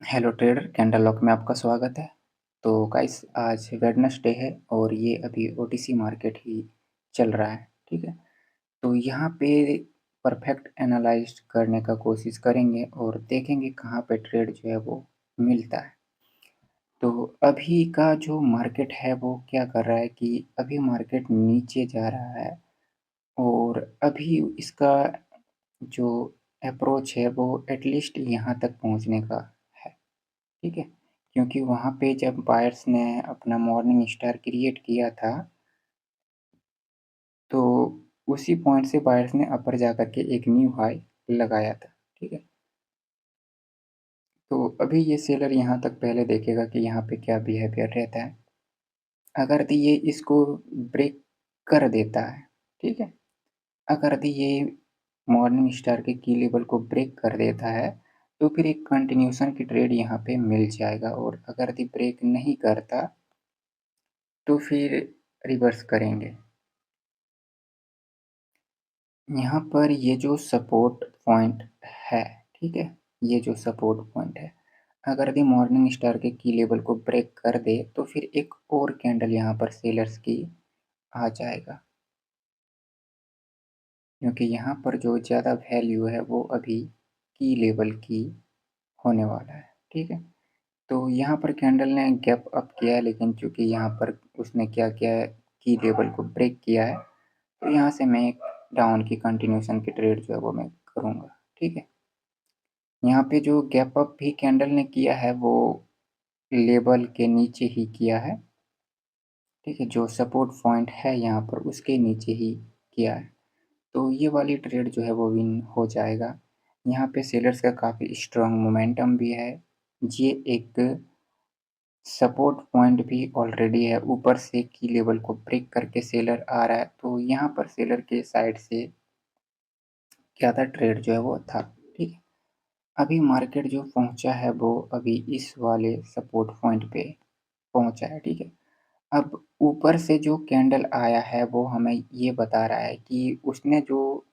Hello trader, candle lock में आपका स्वागत है। तो गाइस, आज वेडनेसडे है और ये अभी ओटीसी मार्केट ही चल रहा है, ठीक है। तो यहाँ पे परफेक्ट एनालाइज करने का कोशिश करेंगे और देखेंगे कहाँ पे ट्रेड जो है वो मिलता है। तो अभी का जो मार्केट है वो क्या कर रहा है कि अभी मार्केट नीचे जा रहा है और अभी इसका जो अप्रोच है वो एटलीस्ट यहाँ तक पहुँचने का है, ठीक है। क्योंकि वहाँ पे जब बायर्स ने अपना मॉर्निंग स्टार क्रिएट किया था, तो उसी पॉइंट से बायर्स ने अपर जाकर के एक न्यू हाई लगाया था, ठीक है। तो अभी ये सेलर यहाँ तक पहले देखेगा कि यहाँ पे क्या बिहेवियर रहता है। अगर तो ये इसको ब्रेक कर देता है, ठीक है। अगर तो ये मॉर्निंग स्टार के की लेवल को ब्रेक कर देता है, तो फिर एक कंटिन्यूशन की ट्रेड यहाँ पे मिल जाएगा और अगर तो ब्रेक नहीं करता, तो फिर रिवर्स करेंगे। यहाँ पर ये जो सपोर्ट पॉइंट है, ठीक है, ये जो सपोर्ट पॉइंट है, अगर दी मॉर्निंग स्टार के की लेवल को ब्रेक कर दे तो फिर एक और कैंडल यहाँ पर सेलर्स की आ जाएगा, क्योंकि यहाँ पर जो ज़्यादा वैल्यू है वो अभी की लेवल की होने वाला है, ठीक है। तो यहाँ पर कैंडल ने गैप अप किया है, लेकिन चूंकि यहाँ पर उसने क्या किया है, की लेवल को ब्रेक किया है, तो यहाँ से मैं एक डाउन की कंटिन्यूशन की ट्रेड जो है वो मैं करूँगा, ठीक है। यहाँ पे जो गैप अप भी कैंडल ने किया है वो लेवल के नीचे ही किया है, ठीक है। जो सपोर्ट पॉइंट है यहाँ पर उसके नीचे ही किया है, तो ये वाली ट्रेड जो है वो विन हो जाएगा। यहाँ पे सेलर्स का काफ़ी स्ट्रॉन्ग मोमेंटम भी है। ये एक सपोर्ट पॉइंट भी ऑलरेडी है, ऊपर से की लेवल को ब्रेक करके सेलर आ रहा है, तो यहाँ पर सेलर के साइड से ज़्यादा ट्रेड जो है वो था, ठीक है। अभी मार्केट जो पहुंचा है वो अभी इस वाले सपोर्ट पॉइंट पे पहुंचा है, ठीक है। अब ऊपर से जो कैंडल आया है वो हमें ये बता रहा है कि उसने जो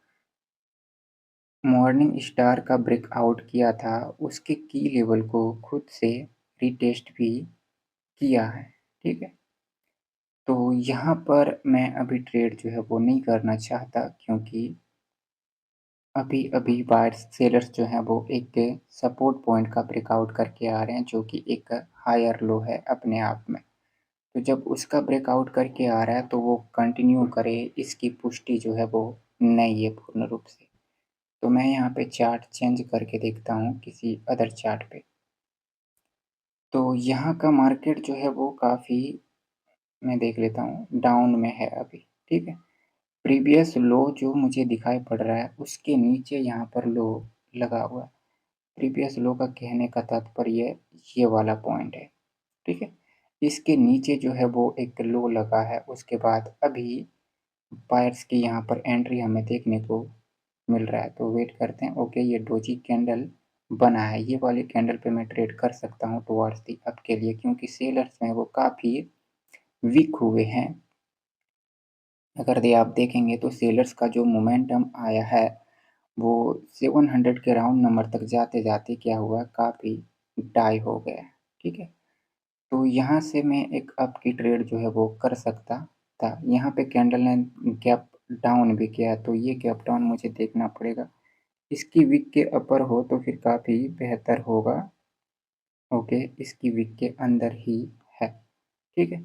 मॉर्निंग स्टार का ब्रेकआउट किया था उसके की लेवल को खुद से रिटेस्ट भी किया है, ठीक है। तो यहाँ पर मैं अभी ट्रेड जो है वो नहीं करना चाहता, क्योंकि अभी अभी बायर्स सेलर्स जो हैं वो एक सपोर्ट पॉइंट का ब्रेकआउट करके आ रहे हैं, जो कि एक हायर लो है अपने आप में। तो जब उसका ब्रेकआउट करके आ रहा है तो वो कंटिन्यू करे, इसकी पुष्टि जो है वो नहीं है पूर्ण रूप से। तो मैं यहाँ पे चार्ट चेंज करके देखता हूँ किसी अदर चार्ट पे। तो यहाँ का मार्केट जो है वो काफ़ी, मैं देख लेता हूँ, डाउन में है अभी, ठीक है। प्रीवियस लो जो मुझे दिखाई पड़ रहा है उसके नीचे यहाँ पर लो लगा हुआ है। प्रीवियस लो का कहने का तात्पर्य ये वाला पॉइंट है, ठीक है। इसके नीचे जो है वो एक लो लगा है, उसके बाद अभी बायर्स की यहाँ पर एंट्री हमें देखने को मिल रहा है। तो वेट करते हैं। ओके, ये डोजी कैंडल बना है, ये वाली कैंडल पे मैं ट्रेड कर सकता हूँ टुवर्ड्स दी अप के लिए, क्योंकि सेलर्स में वो काफ़ी वीक हुए हैं। अगर दे आप देखेंगे तो सेलर्स का जो मोमेंटम आया है वो 700 के राउंड नंबर तक जाते जाते क्या हुआ, काफ़ी डाई हो गया, ठीक है। तो यहाँ से मैं एक अप की ट्रेड जो है वो कर सकता था। यहाँ पे कैंडल ने गैप डाउन भी किया, तो ये गैप डाउन मुझे देखना पड़ेगा। इसकी विक के अपर हो तो फिर काफ़ी बेहतर होगा। ओके, इसकी विक के अंदर ही है, ठीक है।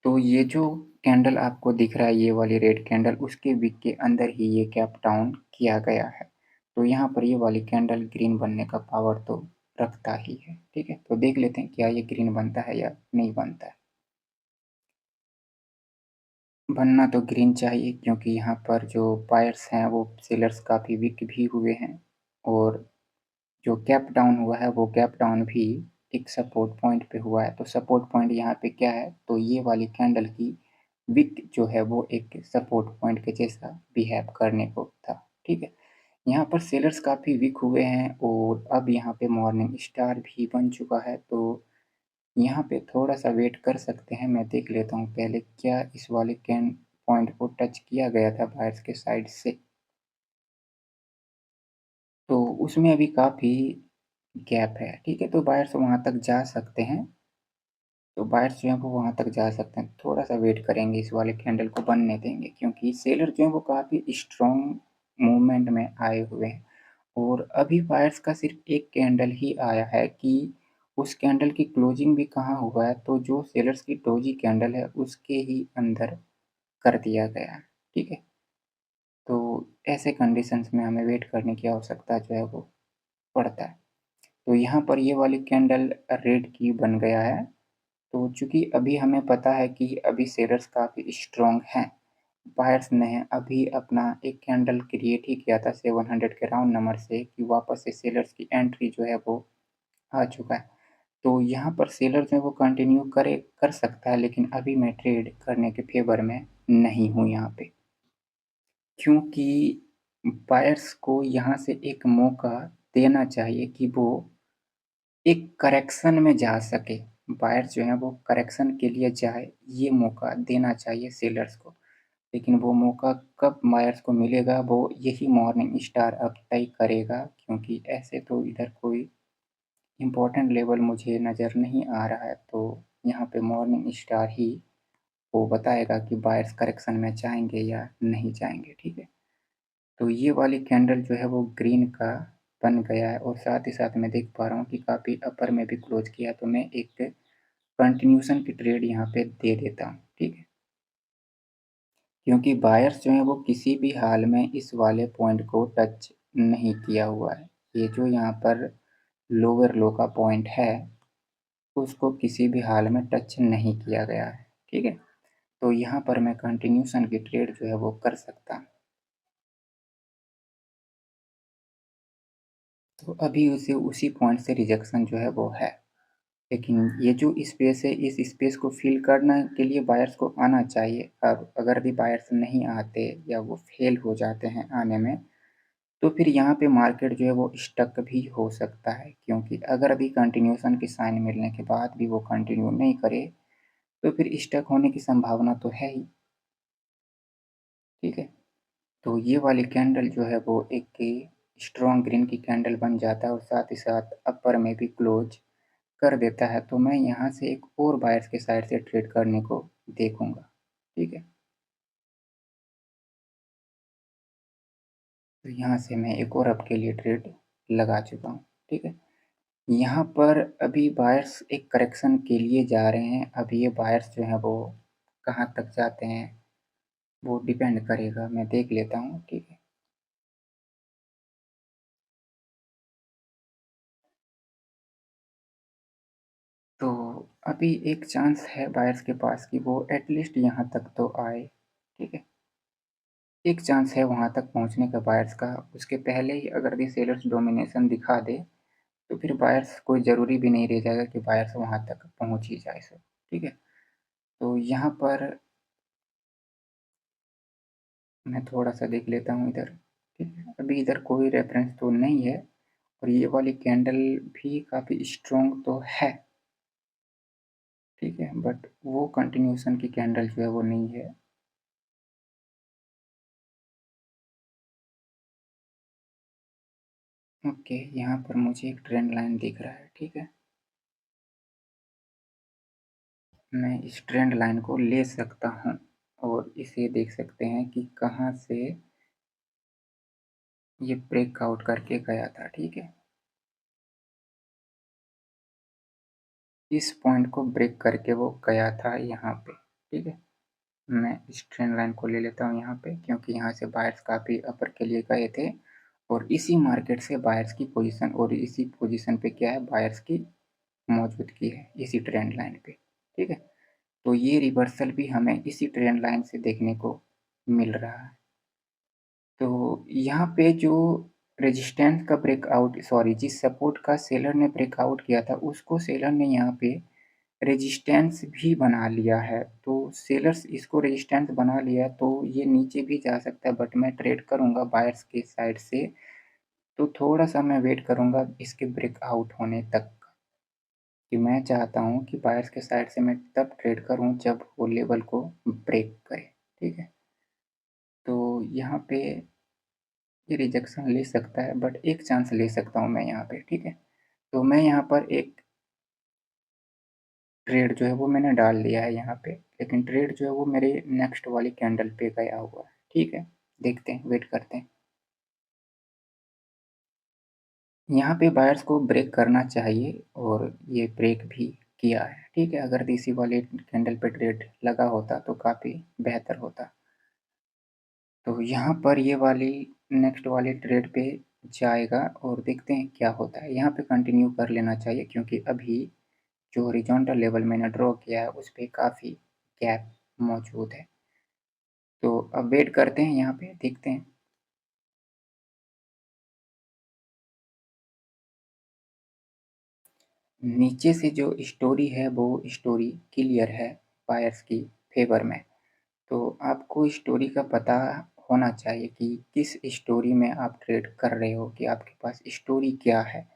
तो ये जो कैंडल आपको दिख रहा है, ये वाली रेड कैंडल, उसके विक के अंदर ही ये गैप डाउन किया गया है। तो यहाँ पर ये वाली कैंडल ग्रीन बनने का पावर तो रखता ही है, ठीक है। तो देख लेते हैं क्या ये ग्रीन बनता है या नहीं बनता है। बनना तो ग्रीन चाहिए, क्योंकि यहाँ पर जो बायर्स हैं वो सेलर्स काफ़ी वीक भी हुए हैं, और जो गैप डाउन हुआ है वो गैप डाउन भी एक सपोर्ट पॉइंट पे हुआ है। तो सपोर्ट पॉइंट यहाँ पे क्या है, तो ये वाली कैंडल की विक जो है वो एक सपोर्ट पॉइंट के जैसा बिहेव करने को था, ठीक है। यहाँ पर सेलर्स काफ़ी वीक हुए हैं और अब यहाँ पे मॉर्निंग स्टार भी बन चुका है, तो यहाँ पे थोड़ा सा वेट कर सकते हैं। मैं देख लेता हूँ पहले क्या इस वाले कैन पॉइंट को टच किया गया था बायर्स के साइड से। तो उसमें अभी काफ़ी गैप है, ठीक है? तो बायर्स वहाँ तक जा सकते हैं, तो बायर्स जो हैं वो वहाँ तक जा सकते हैं। थोड़ा-सा वेट करेंगे, इस वाले कैंडल को बनने देंगे क्योंकि सेलर जो हैं वो काफ़ी स्ट्रॉन्ग मूवमेंट में आए हुए हैं और अभी बायर्स का सिर्फ़ एक कैंडल ही आया है कि उस कैंडल की क्लोजिंग भी कहाँ हुआ है, तो जो सेलर्स की डोजी कैंडल है उसके ही अंदर कर दिया गया है, ठीक है? तो ऐसे कंडीशंस में हमें वेट करने की आवश्यकता जो है वो पड़ता है। तो यहाँ पर ये वाली कैंडल रेड की बन गया है, तो चूँकि अभी हमें पता है कि अभी सेलर्स काफ़ी स्ट्रॉन्ग हैं, बायर्स ने अभी अपना एक कैंडल क्रिएट ही किया था 700 के राउंड नंबर से कि वापस से सेलर्स की एंट्री जो है वो आ चुका है। तो यहाँ पर सेलर जो है वो कंटिन्यू कर सकता है लेकिन अभी मैं ट्रेड करने के फ़ेवर में नहीं हूँ यहाँ पे। क्योंकि बायर्स को यहाँ से एक मौका देना चाहिए कि वो एक करेक्शन में जा सके। बायर्स जो हैं वो करेक्शन के लिए जाए, ये मौका देना चाहिए सेलर्स को। लेकिन वो मौका कब बायर्स को मिलेगा वो यही मॉर्निंग स्टार अब तय करेगा क्योंकि ऐसे तो इधर कोई इम्पोर्टेंट लेवल मुझे नज़र नहीं आ रहा है। तो यहाँ पे मॉर्निंग स्टार ही वो बताएगा कि बायर्स करेक्शन में जाएँगे या नहीं जाएँगे, ठीक है? तो ये वाली कैंडल जो है वो ग्रीन का बन गया है और साथ ही साथ मैं देख पा रहा हूँ कि काफ़ी अपर में भी क्लोज़ किया, तो मैं एक कंटिन्यूएशन की ट्रेड यहाँ पे दे देता हूँ, ठीक है? क्योंकि बायर्स जो हैं वो किसी भी हाल में इस वाले पॉइंट को टच नहीं किया हुआ है। ये जो यहाँ पर लोअर लो का पॉइंट है, उसको किसी भी हाल में टच नहीं किया गया है, ठीक है? तो यहाँ पर मैं कंटिन्यूएशन की ट्रेड जो है वो कर सकता हूँ। तो अभी उसे उसी पॉइंट से रिजेक्शन जो है वो है। लेकिन ये जो स्पेस है, इस स्पेस को फ़िल करने के लिए बायर्स को आना चाहिए। अब अगर भी बायर्स नहीं आते या वो फ़ेल हो जाते हैं आने में, तो फिर यहाँ पे मार्केट जो है वो स्टक भी हो सकता है क्योंकि अगर अभी कंटिन्यूएशन की साइन मिलने के बाद भी वो कंटिन्यू नहीं करे, तो फिर स्टक होने की संभावना तो है ही, ठीक है? तो ये वाली कैंडल जो है वो एक स्ट्रॉन्ग ग्रीन की कैंडल बन जाता है और साथ ही साथ अपर में भी क्लोज़ कर देता है, तो मैं यहाँ से एक और बायर्स के साइड से ट्रेड करने को देखूँगा, ठीक है? तो यहाँ से मैं एक और अप के लिए ट्रेड लगा चुका हूँ, ठीक है? यहाँ पर अभी बायर्स एक करेक्शन के लिए जा रहे हैं, अब ये बायर्स जो हैं वो कहाँ तक जाते हैं, वो डिपेंड करेगा, मैं देख लेता हूँ, ठीक है? तो अभी एक चांस है बायर्स के पास कि वो एटलीस्ट यहाँ तक तो आए, ठीक है? एक चांस है वहाँ तक पहुँचने का बायर्स का, उसके पहले ही अगर ये सेलर्स डोमिनेशन दिखा दे, तो फिर बायर्स कोई ज़रूरी भी नहीं रह जाएगा कि बायर्स वहाँ तक पहुँच ही जाए सर, ठीक है? तो यहाँ पर मैं थोड़ा-सा देख लेता हूँ इधर, ठीक है? अभी इधर कोई रेफ़रेंस तो नहीं है और ये वाली कैंडल भी काफ़ी स्ट्रॉन्ग तो है, ठीक है? बट वो कंटिन्यूएशन की कैंडल जो है वो नहीं है। ओके, यहाँ पर मुझे एक ट्रेंड लाइन दिख रहा है, ठीक है? मैं इस ट्रेंड लाइन को ले सकता हूँ और इसे देख सकते हैं कि कहाँ से ये ब्रेकआउट करके गया था, ठीक है? इस पॉइंट को ब्रेक करके वो गया था यहाँ पे, ठीक है? मैं इस ट्रेंड लाइन को ले लेता हूँ यहाँ पे क्योंकि यहाँ से बायर्स काफ़ी अपर के लिए गए थे और इसी मार्केट से बायर्स की पोजीशन और इसी पोजीशन पे क्या है बायर्स की मौजूदगी है, इसी ट्रेंड लाइन पे, ठीक है? तो ये रिवर्सल भी हमें इसी ट्रेंड लाइन से देखने को मिल रहा है। तो यहाँ पे जो रेजिस्टेंस का ब्रेकआउट सॉरी जिस सपोर्ट का सेलर ने ब्रेकआउट किया था, उसको सेलर ने यहाँ पे रेजिस्टेंस भी बना लिया है। तो सेलर्स इसको रेजिस्टेंस बना लिया है, तो ये नीचे भी जा सकता है बट मैं ट्रेड करूँगा बायर्स के साइड से, तो थोड़ा-सा मैं वेट करूँगा इसके ब्रेकआउट होने तक का, कि मैं चाहता हूँ कि बायर्स के साइड से मैं तब ट्रेड करूँ जब वो लेवल को ब्रेक करे, ठीक है? तो यहाँ पे ये रिजेक्शन ले सकता है बट एक चांस ले सकता हूँ मैं यहाँ पे, ठीक है? तो मैं यहाँ पर एक ट्रेड जो है वो मैंने डाल दिया है यहाँ पे, लेकिन ट्रेड जो है वो मेरे नेक्स्ट वाली कैंडल पे गया हुआ है। ठीक है, देखते हैं, वेट करते हैं। यहाँ पे बायर्स को ब्रेक करना चाहिए और ये ब्रेक भी किया है। ठीक है, अगर इसी वाले कैंडल पे ट्रेड लगा होता तो काफ़ी बेहतर होता। तो यहाँ पर ये वाली नेक्स्ट वाली ट्रेड पे जाएगा और देखते हैं क्या होता है। यहाँ पे कंटिन्यू कर लेना चाहिए क्योंकि अभी जो हॉरिजॉन्टल लेवल मैंने ड्रॉ किया है उस पे काफ़ी गैप मौजूद है। तो अब वेट करते हैं, यहाँ पे देखते हैं। नीचे से जो स्टोरी है वो स्टोरी क्लियर है बायर्स की फेवर में। तो आपको स्टोरी का पता होना चाहिए कि किस स्टोरी में आप ट्रेड कर रहे हो, कि आपके पास स्टोरी क्या है।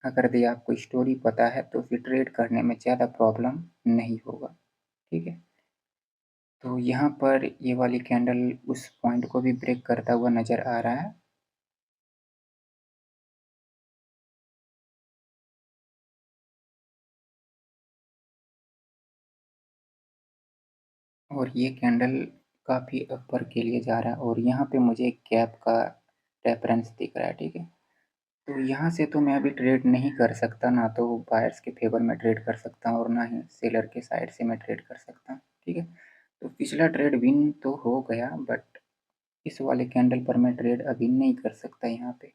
अगर यदि आपको स्टोरी पता है तो फिर ट्रेड करने में ज़्यादा प्रॉब्लम नहीं होगा। ठीक है, तो यहाँ पर ये वाली कैंडल उस पॉइंट को भी ब्रेक करता हुआ नज़र आ रहा है। और ये कैंडल काफ़ी ऊपर के लिए जा रहा है और यहाँ पे मुझे एक गैप का रेफरेंस दिख रहा है। ठीक है, तो यहाँ से तो मैं अभी ट्रेड नहीं कर सकता, ना तो बायर्स के फेवर में ट्रेड कर सकता हूँ और ना ही सेलर के साइड से मैं ट्रेड कर सकता हूँ। ठीक है, तो पिछला ट्रेड विन तो हो गया, बट इस वाले कैंडल पर मैं ट्रेड अभी नहीं कर सकता यहाँ पे,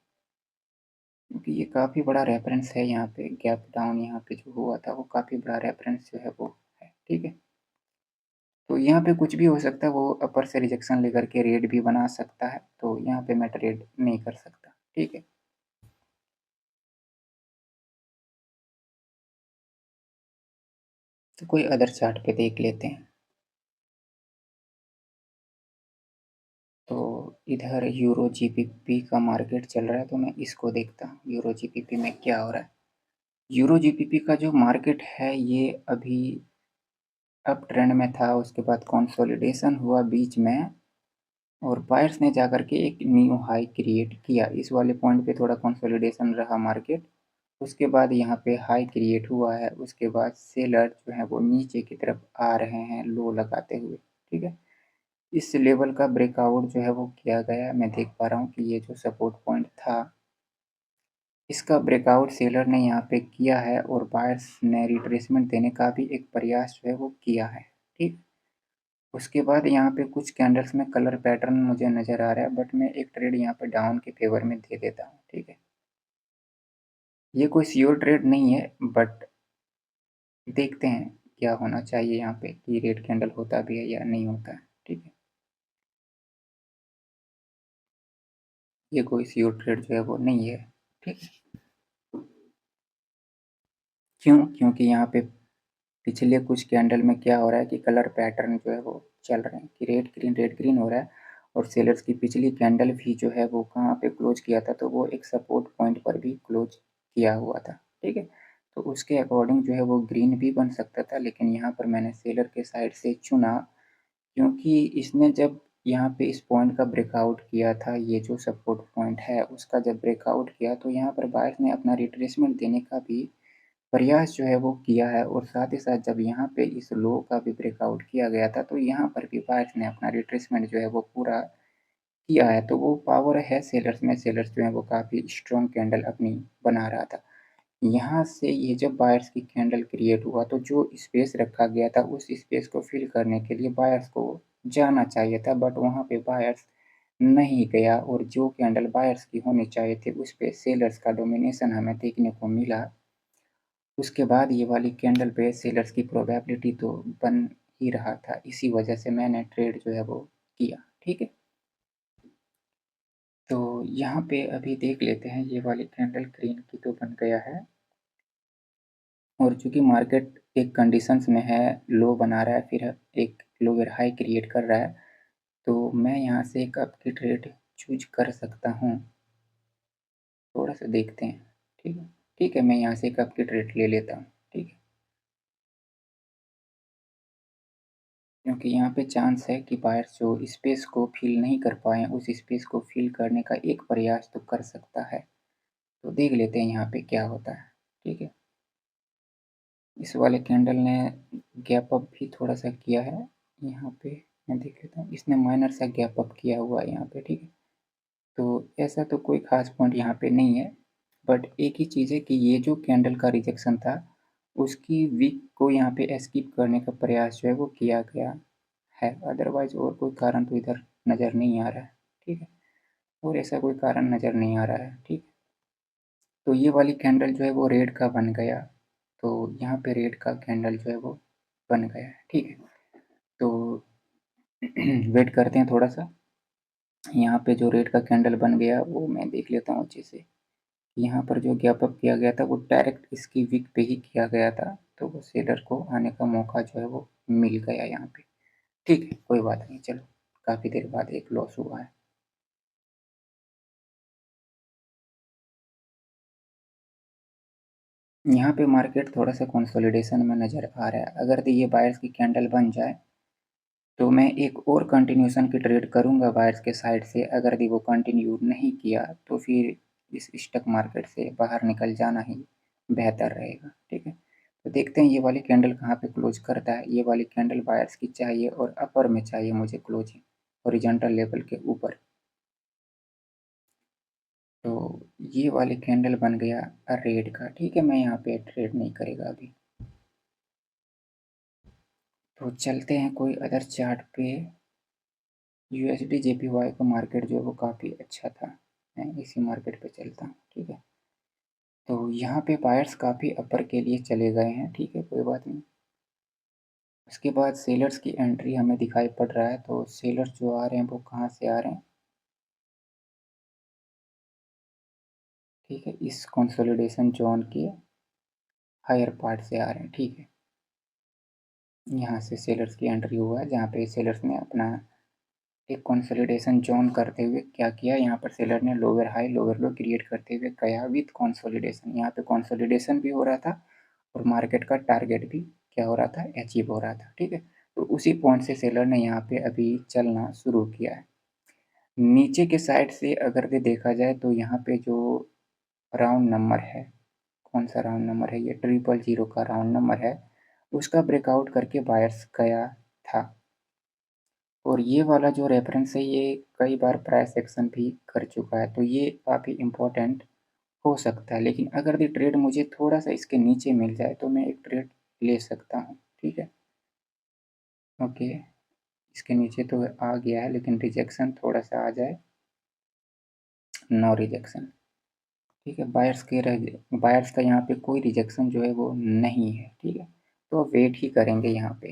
क्योंकि ये काफ़ी बड़ा रेफरेंस है। यहाँ पे गैप डाउन यहाँ पे जो हुआ था वो काफ़ी बड़ा रेफरेंस जो है वो है। ठीक है, तो यहाँ पे कुछ भी हो सकता है, वो अपर से रिजेक्शन लेकर के रेड भी बना सकता है, तो यहाँ पे मैं ट्रेड नहीं कर सकता। ठीक है, तो कोई अदर चार्ट पे देख लेते हैं। तो इधर यूरो जीबीपी का मार्केट चल रहा है, तो मैं इसको देखता हूँ यूरो जीबीपी में क्या हो रहा है। यूरो जीबीपी का जो मार्केट है ये अभी अप ट्रेंड में था, उसके बाद कंसोलिडेशन हुआ बीच में और बायर्स ने जाकर के एक न्यू हाई क्रिएट किया। इस वाले पॉइंट पे थोड़ा कंसोलिडेशन रहा मार्केट, उसके बाद यहाँ पे हाई क्रिएट हुआ है। उसके बाद सेलर जो है वो नीचे की तरफ आ रहे हैं लो लगाते हुए। ठीक है, इस लेवल का ब्रेकआउट जो है वो किया गया है। मैं देख पा रहा हूँ कि ये जो सपोर्ट पॉइंट था इसका ब्रेकआउट सेलर ने यहाँ पे किया है और बायर्स ने रिट्रेसमेंट देने का भी एक प्रयास जो है वो किया है। ठीक, उसके बाद यहाँ पे कुछ कैंडल्स में कलर पैटर्न मुझे नज़र आ रहा है, बट मैं एक ट्रेड यहाँ पे डाउन के फेवर में दे देता हूँ। ठीक है, ये कोई श्योर ट्रेड नहीं है, बट देखते हैं क्या होना चाहिए यहाँ पे, कि रेड कैंडल होता भी है या नहीं होता है। ठीक है, ये कोई श्योर ट्रेड जो है वो नहीं है। ठीक है, क्यों? क्योंकि यहाँ पे पिछले कुछ कैंडल में क्या हो रहा है कि कलर पैटर्न जो है वो चल रहे हैं कि रेड ग्रीन हो रहा है। और सेलर्स की पिछली कैंडल भी जो है वो कहाँ पे क्लोज किया था, तो वो एक सपोर्ट पॉइंट पर भी क्लोज किया हुआ था। ठीक है, तो उसके अकॉर्डिंग जो है वो ग्रीन भी बन सकता था, लेकिन यहाँ पर मैंने सेलर के साइड से चुना क्योंकि इसने जब यहाँ पे इस पॉइंट का ब्रेकआउट किया था, ये जो सपोर्ट पॉइंट है उसका जब ब्रेकआउट किया, तो यहाँ पर बायर्स ने अपना रिट्रेसमेंट देने का भी प्रयास जो है वो किया है। और साथ ही साथ जब यहाँ पे इस लो का भी ब्रेकआउट किया गया था, तो यहाँ पर भी बायर्स ने अपना रिट्रेसमेंट जो है वो पूरा किया है। तो वो पावर है सेलर्स में, सेलर्स जो है वो काफ़ी स्ट्रॉन्ग कैंडल अपनी बना रहा था। यहाँ से ये जब बायर्स की कैंडल क्रिएट हुआ, तो जो स्पेस रखा गया था उस स्पेस को फिल करने के लिए बायर्स को जाना चाहिए था, बट वहाँ पे बायर्स नहीं गया और जो कैंडल बायर्स की होनी चाहिए थी उस पे सेलर्स का डोमिनेशन हमें देखने को मिला। उसके बाद ये वाली कैंडल पे सेलर्स की प्रोबेबिलिटी तो बन ही रहा था, इसी वजह से मैंने ट्रेड जो है वो किया। ठीक है, तो यहाँ पे अभी देख लेते हैं, ये वाली कैंडल ग्रीन की तो बन गया है और चूंकि मार्केट एक कंडीशंस में है, लो बना रहा है फिर एक लोअर हाई क्रिएट कर रहा है, तो मैं यहाँ से एक अप की ट्रेड चूज कर सकता हूँ। थोड़ा सा देखते हैं। ठीक है, ठीक है, मैं यहाँ से एक अप की ट्रेड ले लेता हूँ। ठीक है, क्योंकि यहाँ पे चांस है कि बायर्स जो स्पेस को फिल नहीं कर पाए, उस स्पेस को फिल करने का एक प्रयास तो कर सकता है। तो देख लेते हैं यहाँ पे क्या होता है। ठीक है। इस वाले कैंडल ने गैप अप भी थोड़ा सा किया है, यहाँ पे मैं देख लेता हूँ, इसने माइनर सा गैप अप किया हुआ है यहाँ पे, ठीक है। तो ऐसा तो कोई ख़ास पॉइंट यहाँ पे नहीं है, बट एक ही चीज़ है कि ये जो कैंडल का रिजेक्शन था, उसकी विक को यहाँ पे एस्केप करने का प्रयास जो है वो किया गया है, अदरवाइज़ और कोई कारण तो इधर नज़र नहीं आ रहा है, ठीक है। और ऐसा कोई कारण नज़र नहीं आ रहा है, ठीक है। तो ये वाली कैंडल जो है वो रेड का बन गया, तो यहाँ पे रेड का कैंडल जो है वो बन गया है, ठीक है। तो वेट करते हैं थोड़ा सा, यहाँ पे जो रेड का कैंडल बन गया वो मैं देख लेता हूँ अच्छे से। यहाँ पर जो गैप अप किया गया था वो डायरेक्ट इसकी विक पे ही किया गया था, तो वो सेलर को आने का मौका जो है वो मिल गया यहाँ पे, ठीक है। कोई बात नहीं, चलो काफ़ी देर बाद एक लॉस हुआ है। यहाँ पे मार्केट थोड़ा सा कंसोलिडेशन में नज़र आ रहा है, अगर ये बायर्स की कैंडल बन जाए तो मैं एक और कंटिन्यूशन की ट्रेड करूँगा बायर्स के साइड से, अगर वो कंटिन्यू नहीं किया तो फिर इस स्टॉक मार्केट से बाहर निकल जाना ही बेहतर रहेगा, ठीक है। तो देखते हैं ये वाली कैंडल कहाँ पे क्लोज करता है। ये वाली कैंडल बायर्स की चाहिए और अपर में चाहिए मुझे क्लोजिंग, हॉरिजॉन्टल लेवल के ऊपर। तो ये वाली कैंडल बन गया रेड का, ठीक है। मैं यहाँ पे ट्रेड नहीं करेगा अभी। तो चलते हैं कोई अदर चार्ट पे। यूएसडी जेपीवाई का मार्केट जो है वो काफ़ी अच्छा था, मैं इसी मार्केट पे चलता हूँ, ठीक है। तो यहाँ पे बायर्स काफ़ी अपर के लिए चले गए हैं, ठीक है, कोई बात नहीं। उसके बाद सेलर्स की एंट्री हमें दिखाई पड़ रहा है, तो सेलर्स जो आ रहे हैं वो कहाँ से आ रहे हैं, ठीक है, इस कंसोलिडेशन जोन के हायर पार्ट से आ रहे हैं, ठीक है। यहाँ से सेलर्स की एंट्री हुआ है, जहाँ पे सेलर्स ने अपना एक कंसोलिडेशन जोन करते हुए क्या किया, यहाँ पर सेलर ने लोअर हाई लोअर लो क्रिएट करते हुए गया विथ कंसोलिडेशन। यहाँ पे कंसोलिडेशन भी हो रहा था और मार्केट का टारगेट भी क्या हो रहा था, अचीव हो रहा था, ठीक है। तो उसी पॉइंट से सेलर ने यहाँ पे अभी चलना शुरू किया है। नीचे के साइड से अगर देखा जाए तो यहाँ पे जो राउंड नंबर है, कौन सा राउंड नंबर है, ये 000 का राउंड नंबर है, उसका ब्रेकआउट करके बायर्स गया था। और ये वाला जो रेफरेंस है ये कई बार प्राइस एक्शन भी कर चुका है, तो ये काफ़ी इम्पोर्टेंट हो सकता है। लेकिन अगर ये ट्रेड मुझे थोड़ा सा इसके नीचे मिल जाए तो मैं एक ट्रेड ले सकता हूँ, ठीक है। ओके, इसके नीचे तो आ गया है, लेकिन रिजेक्शन थोड़ा सा आ जाए, नो रिजेक्शन, ठीक है। बायर्स का यहाँ पे कोई रिजेक्शन जो है वो नहीं है, ठीक है। तो वेट ही करेंगे यहाँ पे,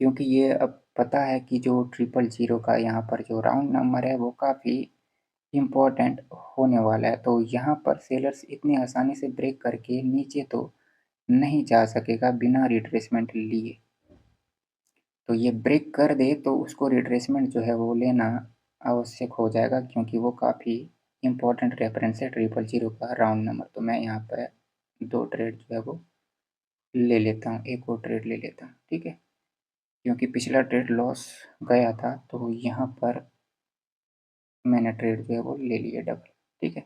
क्योंकि ये अब पता है कि जो 000 का यहाँ पर जो राउंड नंबर है वो काफ़ी इम्पोर्टेंट होने वाला है। तो यहाँ पर सेलर्स इतनी आसानी से ब्रेक करके नीचे तो नहीं जा सकेगा बिना रिट्रेसमेंट लिए। तो ये ब्रेक कर दे तो उसको रिट्रेसमेंट जो है वो लेना आवश्यक हो जाएगा, क्योंकि वो काफ़ी इम्पोर्टेंट रेफरेंस है 000 का राउंड नंबर। तो मैं यहाँ पर 2 ट्रेड जो है वो ले लेता हूँ, एक और ट्रेड ले लेता हूँ, ठीक है। क्योंकि पिछला ट्रेड लॉस गया था, तो यहाँ पर मैंने ट्रेड जो है वो ले लिया डबल, ठीक है।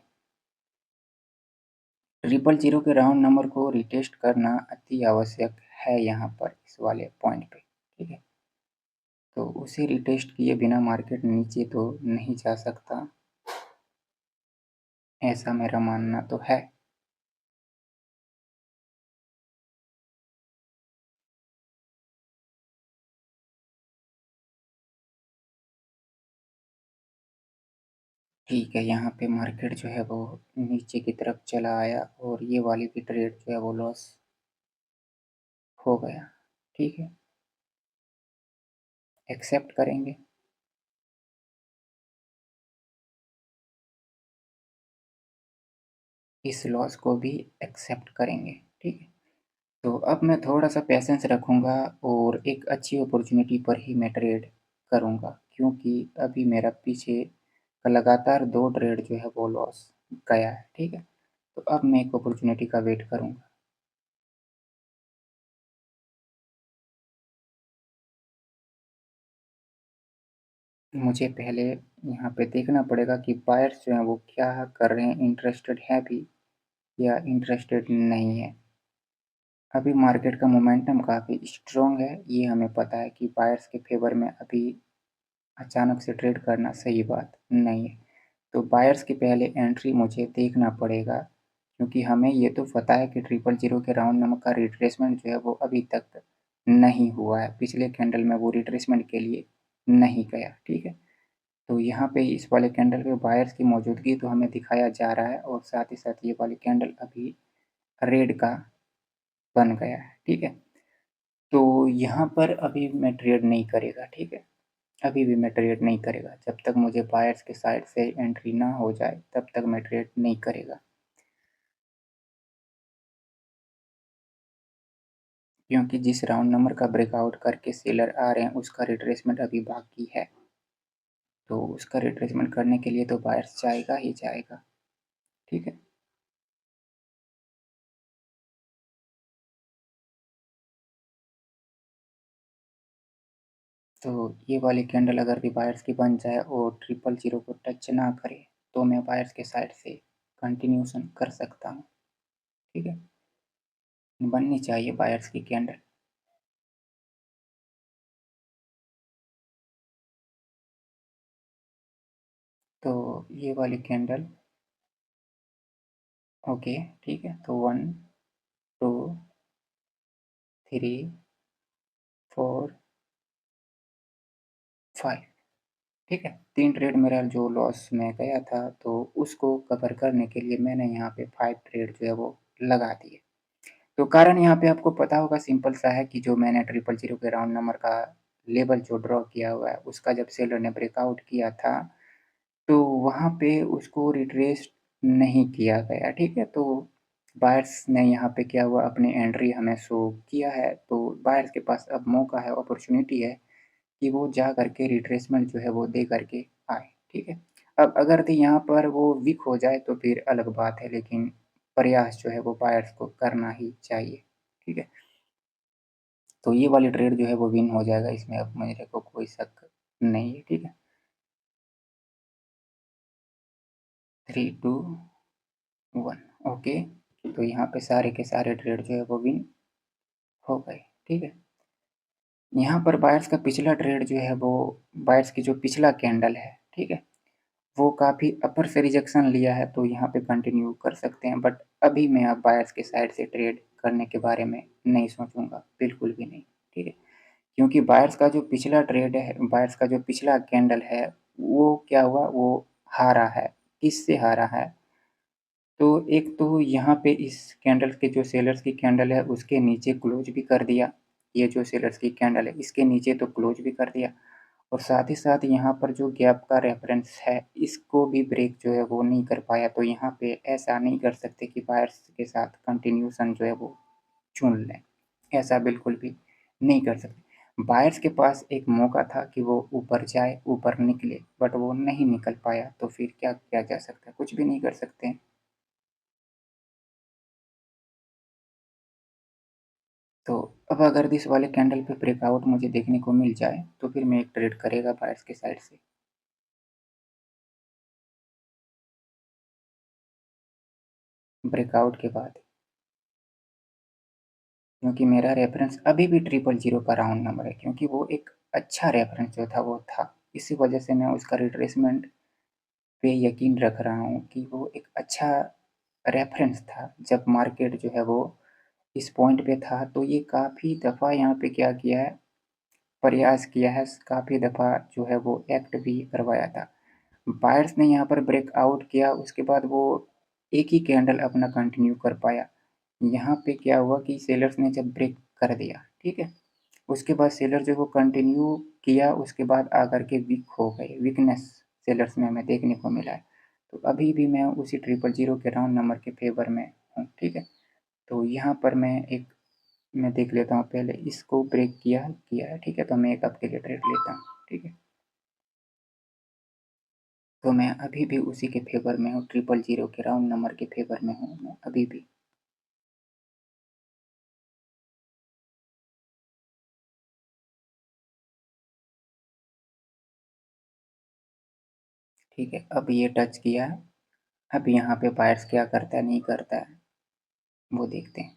000 के राउंड नंबर को रिटेस्ट करना अति आवश्यक है यहाँ पर इस वाले पॉइंट पे, ठीक है। तो उसे रिटेस्ट किए बिना मार्केट नीचे तो नहीं जा सकता, ऐसा मेरा मानना तो है। ठीक है, यहाँ पे मार्केट जो है वो नीचे की तरफ चला आया और ये वाली भी ट्रेड जो है वो लॉस हो गया, ठीक है। एक्सेप्ट करेंगे, इस लॉस को भी एक्सेप्ट करेंगे, ठीक है। तो अब मैं थोड़ा सा पेशेंस रखूँगा और एक अच्छी अपॉर्चुनिटी पर ही मैं ट्रेड करूँगा, क्योंकि अभी मेरा पीछे का लगातार 2 ट्रेड जो है वो लॉस गया है, ठीक है। तो अब मैं एक अपॉर्चुनिटी का वेट करूँगा। मुझे पहले यहाँ पे देखना पड़ेगा कि बायर्स जो हैं वो क्या कर रहे हैं, इंटरेस्टेड हैं भी या इंटरेस्टेड नहीं है। अभी मार्केट का मोमेंटम काफ़ी स्ट्रॉन्ग है, ये हमें पता है कि बायर्स के फ़ेवर में अभी अचानक से ट्रेड करना सही बात नहीं है। तो बायर्स की पहले एंट्री मुझे देखना पड़ेगा, क्योंकि हमें ये तो पता है कि 000 के राउंड नंबर का रिट्रेसमेंट जो है वो अभी तक नहीं हुआ है। पिछले कैंडल में वो रिट्रेसमेंट के लिए नहीं गया, ठीक है? तो यहाँ पे इस वाले कैंडल पे बायर्स की मौजूदगी तो हमें दिखाया जा रहा है और साथ ही साथ ये वाली कैंडल अभी रेड का बन गया है, ठीक है? तो यहाँ पर अभी मैं ट्रेड नहीं करेगा, ठीक है? अभी भी मैं ट्रेड नहीं करेगा। जब तक मुझे बायर्स के साइड से एंट्री ना हो जाए, तब तक मैं ट्रेड नहीं करेगा। क्योंकि जिस राउंड नंबर का ब्रेकआउट करके सेलर आ रहे हैं, उसका रिट्रेसमेंट अभी बाकी है। तो उसका रिट्रेसमेंट करने के लिए तो बायर्स जाएगा ही जाएगा, ठीक है? तो ये वाली कैंडल अगर भी बायर्स की बन जाए और 000 को टच ना करे, तो मैं बायर्स के साइड से कंटिन्यूशन कर सकता हूँ, ठीक है? बननी चाहिए बायर्स की कैंडल। तो ये वाली कैंडल ओके, ठीक है? तो 1, 2, 3, 4, 5, ठीक है? 3 ट्रेड मेरा जो लॉस में गया था, तो उसको कवर करने के लिए मैंने यहाँ पे 5 ट्रेड जो है वो लगा दिए। तो कारण यहाँ पे आपको पता होगा, सिंपल सा है कि जो मैंने 000 के राउंड नंबर का लेवल जो ड्रॉ किया हुआ है, उसका जब सेलर ने ब्रेकआउट किया था, तो वहाँ पे उसको रिट्रेस नहीं किया गया, ठीक है? तो बायर्स ने यहाँ पे क्या हुआ, अपनी एंट्री हमें शो किया है, तो बायर्स के पास अब मौका है, अपॉर्च्युनिटी है कि वो जा करके रिट्रेसमेंट जो है वो दे करके आए, ठीक है? अब अगर तो यहाँ पर वो वीक हो जाए तो फिर अलग बात है, लेकिन प्रयास जो है वो बायर्स को करना ही चाहिए, ठीक है? तो ये वाली ट्रेड जो है वो विन हो जाएगा, इसमें अब मेरे को कोई शक नहीं है, ठीक है? 3, 2, 1 ओके। तो यहाँ पे सारे के सारे ट्रेड जो है वो विन हो गए, ठीक है? यहाँ पर बायर्स का पिछला ट्रेड जो है वो, बायर्स की जो पिछला कैंडल है, ठीक है? वो काफ़ी अपर से रिजेक्शन लिया है, तो यहाँ पे कंटिन्यू कर सकते हैं, बट अभी मैं अब बायर्स के साइड से ट्रेड करने के बारे में नहीं सोचूँगा, बिल्कुल भी नहीं, ठीक है? क्योंकि बायर्स का जो पिछला ट्रेड है, बायर्स का जो पिछला कैंडल है, वो क्या हुआ, वो हारा है। किससे हारा है? तो एक तो यहाँ पे इस कैंडल के जो सेलर्स की कैंडल है, उसके नीचे क्लोज भी कर दिया। ये जो सेलर्स की कैंडल है, इसके नीचे तो क्लोज भी कर दिया, और साथ ही साथ यहाँ पर जो गैप का रेफरेंस है, इसको भी ब्रेक जो है वो नहीं कर पाया। तो यहाँ पे ऐसा नहीं कर सकते कि बायर्स के साथ कंटिन्यूशन जो है वो चुन लें, ऐसा बिल्कुल भी नहीं कर सकते। बायर्स के पास एक मौका था कि वो ऊपर जाए, ऊपर निकले, बट वो नहीं निकल पाया, तो फिर क्या किया जा सकता है? कुछ भी नहीं कर सकते हैं। तो अब अगर इस वाले कैंडल पे ब्रेकआउट मुझे देखने को मिल जाए, तो फिर मैं एक ट्रेड करेगा बायर्स के साइड से, ब्रेकआउट के बाद। क्योंकि मेरा रेफरेंस अभी भी 000 का राउंड नंबर है, क्योंकि वो एक अच्छा रेफरेंस जो था वो था। इसी वजह से मैं उसका रिट्रेसमेंट पे यकीन रख रहा हूँ कि वो एक अच्छा रेफरेंस था। जब मार्केट जो है वो इस पॉइंट पे था, तो ये काफ़ी दफ़ा यहाँ पे क्या किया है, प्रयास किया है, काफ़ी दफ़ा जो है वो एक्ट भी करवाया था। बायर्स ने यहाँ पर ब्रेकआउट किया, उसके बाद वो एक ही कैंडल अपना कंटिन्यू कर पाया। यहाँ पे क्या हुआ कि सेलर्स ने जब ब्रेक कर दिया, ठीक है? उसके बाद सेलर जो है वो कंटिन्यू किया, उसके बाद आकर के वीक हो गए, वीकनेस सेलर्स में हमें देखने को मिला है। तो अभी भी मैं उसी 000 के राउंड नंबर के फ़ेवर में हूँ, ठीक है? तो यहाँ पर मैं देख लेता हूँ, पहले इसको ब्रेक किया है, ठीक है? तो मैं एक आपके लिए ट्रेड लेता हूँ, ठीक है? तो मैं अभी भी उसी के फ़ेवर में हूँ, 000 के राउंड नंबर के फ़ेवर में हूँ मैं अभी भी। ठीक है, अब ये टच किया है। अब यहाँ पे बायर्स क्या करता है, नहीं करता है, वो देखते हैं।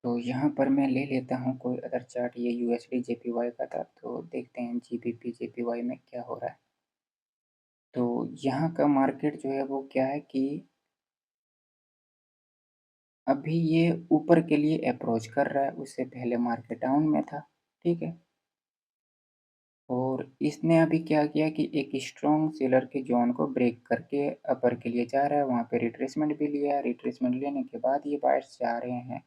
तो यहाँ पर मैं ले लेता हूँ कोई अदर चार्ट, ये यूएसडी जेपीवाई का था, तो देखते हैं जीबीपी जेपीवाई में क्या हो रहा है। तो यहाँ का मार्केट जो है वो क्या है कि अभी ये ऊपर के लिए अप्रोच कर रहा है, उससे पहले मार्केट डाउन में था, ठीक है। और इसने अभी क्या किया कि एक स्ट्रॉन्ग सेलर के जोन को ब्रेक करके अपर के लिए जा रहा है, वहाँ पे रिट्रेसमेंट भी लिया, रिट्रेसमेंट लेने के बाद ये बायर्स जा रहे हैं।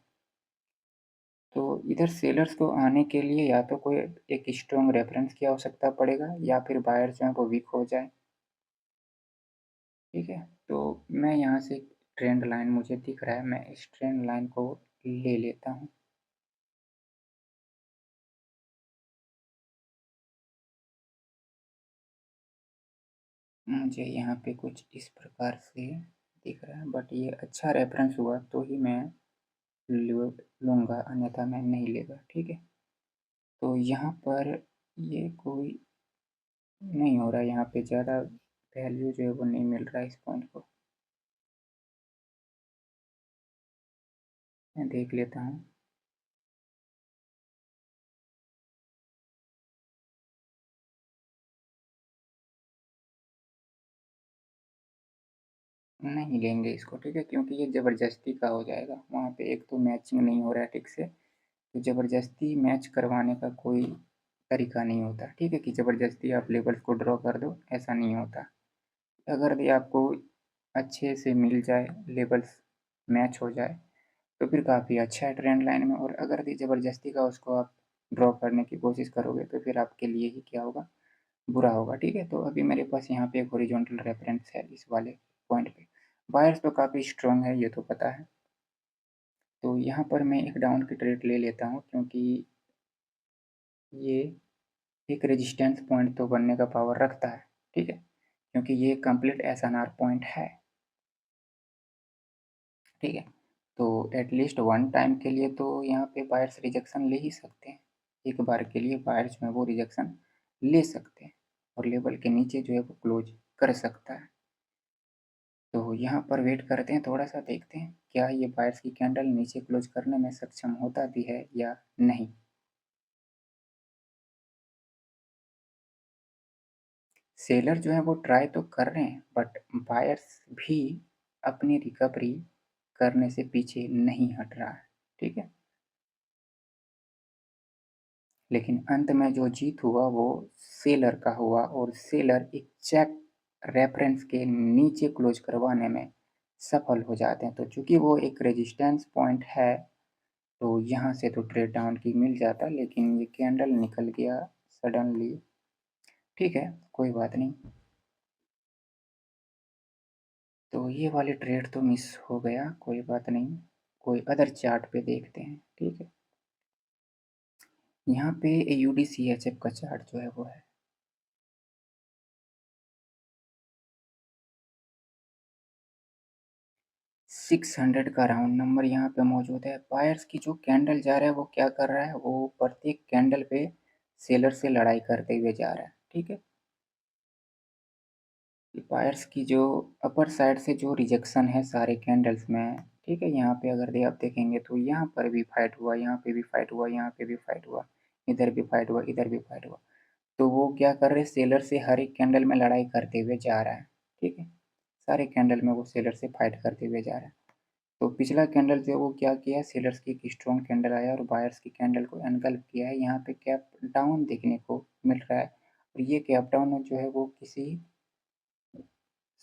तो इधर सेलर्स को आने के लिए या तो कोई एक स्ट्रॉन्ग रेफरेंस की आवश्यकता पड़ेगा या फिर बायर्स जो है वो वीक हो जाए, ठीक है। तो मैं यहाँ से ट्रेंड लाइन मुझे दिख रहा है, मैं इस ट्रेंड लाइन को ले लेता हूँ। मुझे यहाँ पे कुछ इस प्रकार से दिख रहा है, बट ये अच्छा रेफरेंस हुआ तो ही मैं लूँगा, अन्यथा मैं नहीं लेगा, ठीक है। तो यहाँ पर ये कोई नहीं हो रहा है, यहाँ पे ज़्यादा वैल्यू जो है वो नहीं मिल रहा है इस पॉइंट को। मैं देख लेता हूँ। नहीं लेंगे इसको, ठीक है, क्योंकि ये ज़बरदस्ती का हो जाएगा। वहाँ पे एक तो मैचिंग नहीं हो रहा है ठीक से, तो ज़बरदस्ती मैच करवाने का कोई तरीका नहीं होता, ठीक है, कि ज़बरदस्ती आप लेवल्स को ड्रॉ कर दो, ऐसा नहीं होता। अगर भी आपको अच्छे से मिल जाए, लेवल्स मैच हो जाए, तो फिर काफ़ी अच्छा है ट्रेंड लाइन में। और अगर भी ज़बरदस्ती का उसको आप ड्रॉ करने की कोशिश करोगे तो फिर आपके लिए ही क्या होगा, बुरा होगा, ठीक है। तो अभी मेरे पास यहाँ पे एक हॉरिजॉन्टल रेफरेंस है इस वाले पॉइंट पे। बायर्स तो काफ़ी स्ट्रॉन्ग है, ये तो पता है। तो यहाँ पर मैं एक डाउन की ट्रेड ले लेता हूँ, क्योंकि ये एक रेजिस्टेंस पॉइंट तो बनने का पावर रखता है, ठीक है, क्योंकि ये कंप्लीट एसएनआर पॉइंट है, ठीक है। तो एटलीस्ट वन टाइम के लिए तो यहाँ पे बायर्स रिजेक्शन ले ही सकते हैं, एक बार के लिए बायर्स में वो रिजेक्शन ले सकते हैं और लेवल के नीचे जो है वो क्लोज कर सकता है। तो यहाँ पर वेट करते हैं, थोड़ा सा देखते हैं क्या ये बायर्स की कैंडल नीचे क्लोज करने में सक्षम होता भी है या नहीं। सेलर जो है वो ट्राई तो कर रहे हैं, बट बायर्स भी अपनी रिकवरी करने से पीछे नहीं हट रहा है, ठीक है। लेकिन अंत में जो जीत हुआ वो सेलर का हुआ, और सेलर एक चेक रेफरेंस के नीचे क्लोज करवाने में सफल हो जाते हैं। तो चूंकि वो एक रेजिस्टेंस पॉइंट है, तो यहाँ से तो ट्रेड डाउन की मिल जाता, लेकिन ये कैंडल निकल गया सडनली, ठीक है, कोई बात नहीं। तो ये वाली ट्रेड तो मिस हो गया, कोई बात नहीं, कोई अदर चार्ट पे देखते हैं, ठीक है। यहाँ पे यूडीसीएचएफ का चार्ट जो है वो है, 600 का राउंड नंबर यहाँ पे मौजूद है। बायर्स की जो कैंडल जा रहा है वो क्या कर रहा है, वो प्रत्येक कैंडल पे सेलर से लड़ाई करते हुए जा रहा है, ठीक है। बायर्स की जो अपर साइड से जो रिजेक्शन है सारे कैंडल्स में, ठीक है। यहाँ पे अगर आप देखेंगे तो यहाँ पर भी फाइट हुआ, यहाँ पे भी फाइट हुआ, यहाँ पे भी फाइट हुआ, इधर भी फाइट हुआ, इधर भी फाइट हुआ। तो वो क्या कर रहे हैं, सेलर से हर एक कैंडल में लड़ाई करते हुए जा रहा है, ठीक है। सारे कैंडल में वो सेलर से फाइट करते हुए जा रहा है। तो पिछला कैंडल जो वो क्या किया, सेलर्स की एक स्ट्रॉन्ग कैंडल आया और बायर्स की कैंडल को एनगल्फ किया है। यहाँ पे कैप डाउन देखने को मिल रहा है और ये कैप डाउन जो है वो किसी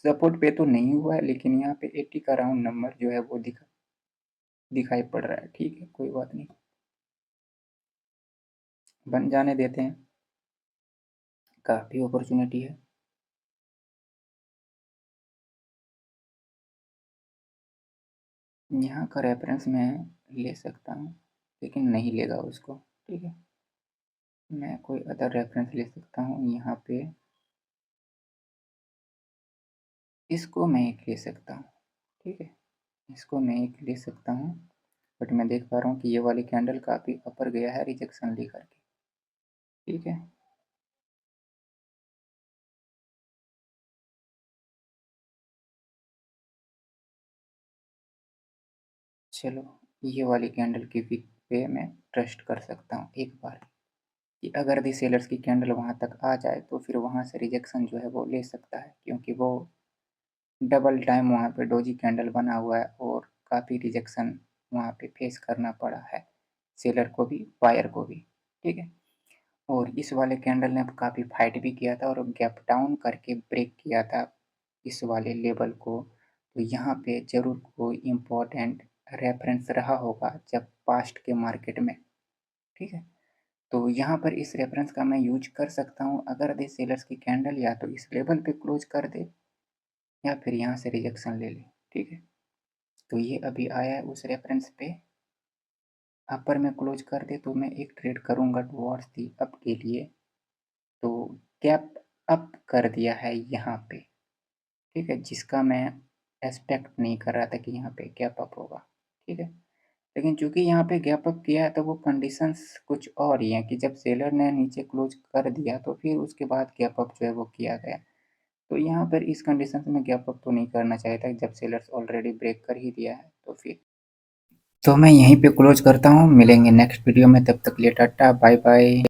सपोर्ट पे तो नहीं हुआ है, लेकिन यहाँ पे 80 का राउंड नंबर जो है वो दिखाई पड़ रहा है, ठीक है। कोई बात नहीं, बन जाने देते हैं, काफ़ी अपॉर्चुनिटी है। यहाँ का रेफरेंस मैं ले सकता हूँ, लेकिन नहीं लेगा उसको, ठीक है। मैं कोई अदर रेफरेंस ले सकता हूँ यहाँ पे, इसको मैं एक ले सकता हूँ, ठीक है। इसको मैं एक ले सकता हूँ, बट मैं देख पा रहा हूँ कि ये वाली कैंडल काफ़ी अपर गया है रिजेक्शन लेकर के, ठीक है। चलो, ये वाली कैंडल की विक पे मैं ट्रस्ट कर सकता हूँ एक बार, कि अगर दी सेलर्स की कैंडल वहाँ तक आ जाए तो फिर वहाँ से रिजेक्शन जो है वो ले सकता है, क्योंकि वो डबल टाइम वहाँ पे डोजी कैंडल बना हुआ है और काफ़ी रिजेक्शन वहाँ पे फेस करना पड़ा है, सेलर को भी बायर को भी, ठीक है। और इस वाले कैंडल ने काफ़ी फाइट भी किया था और गैप डाउन करके ब्रेक किया था इस वाले लेवल को। तो यहाँ पे ज़रूर कोई इम्पोर्टेंट रेफरेंस रहा होगा जब पास्ट के मार्केट में, ठीक है। तो यहाँ पर इस रेफरेंस का मैं यूज कर सकता हूँ, अगर दे सेलर्स की कैंडल या तो इस लेवल पे क्लोज कर दे या फिर यहाँ से रिजेक्शन ले ले, ठीक है। तो ये अभी आया है उस रेफरेंस पे, अपर में क्लोज कर दे तो मैं एक ट्रेड करूँगा टुवर्ड्स दी अप के लिए। तो गैप अप कर दिया है यहाँ पे, ठीक है, जिसका मैं एक्सपेक्ट नहीं कर रहा था कि यहाँ पे गैप अप होगा, ठीक है। लेकिन चूंकि यहाँ पे गैप अप किया है तो वो कंडीशंस कुछ और ही हैं कि जब सेलर ने नीचे क्लोज कर दिया तो फिर उसके बाद गैप अप जो है वो किया गया। तो यहाँ पर इस कंडीशन में गैप अप तो नहीं करना चाहिए था, जब सेलर्स ऑलरेडी ब्रेक कर ही दिया है तो फिर। तो मैं यहीं पे क्लोज करता हूँ, मिलेंगे नेक्स्ट वीडियो में, तब तक लिए टाटा बाय बाय।